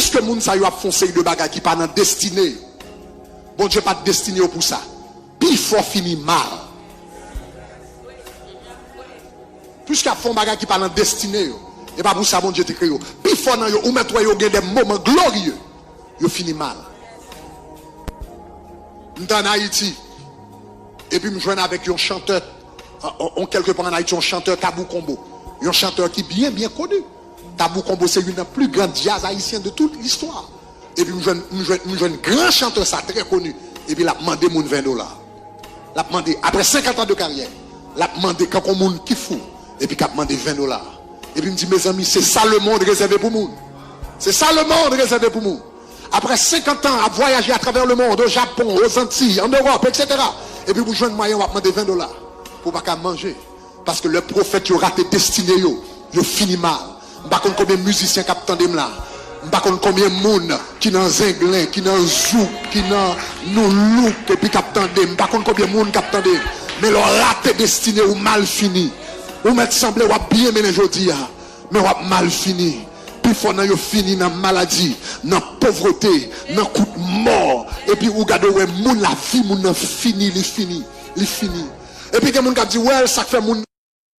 puisque moun sa yo a foncé de bagages qui pas dans destinée. Bon Dieu pas de destiné pour ça. Puis il faut finir mal. Puisqu'il font bagages qui pas dans destinée. Et pas pour ça bon Dieu te créé. Puis il faut dans yo ou mettre yo des moments glorieux. Yo fini mal. M'en Haïti. Et puis me joindre avec un chanteur on quelque part en Haïti un chanteur Tabou Combo. Un chanteur qui bien connu. Tabou Combo c'est une des plus grandes jazz haïtiennes de toute l'histoire. Et puis me joindre un grand chanteur ça très connu. Et puis il a demandé mon $20. Il a demandé après 50 ans de carrière. Il a demandé quand on monde qui fou et puis il a demandé $20. Et puis il me dit mes amis, c'est ça le monde réservé pour nous. C'est ça le monde réservé pour nous. Après 50 ans à voyager à travers le monde, au Japon, aux Antilles, en Europe, etc. Et puis vous joindre moyen, on va demander $20 pour pas manger. Parce que le prophète, il raté destiné, il finit mal. Je ne sais pas combien de musiciens qui attendent là. Je ne sais pas combien de monde qui dans Zinglin, qui dans Zouk, qui dans nous look, et puis qui attendent. Je ne sais pas combien de monde qui attendent. Mais le raté destiné ou mal fini. Ou mettre semblé ou bien mené aujourd'hui, mais ou mal fini. Puis il faut que vous fini dans la maladie, dans la pauvreté, dans le coup de mort. Et puis vous regardez, la vie, fini, il fini. Et puis il y a des gens qui disent, ouais, ça fait moun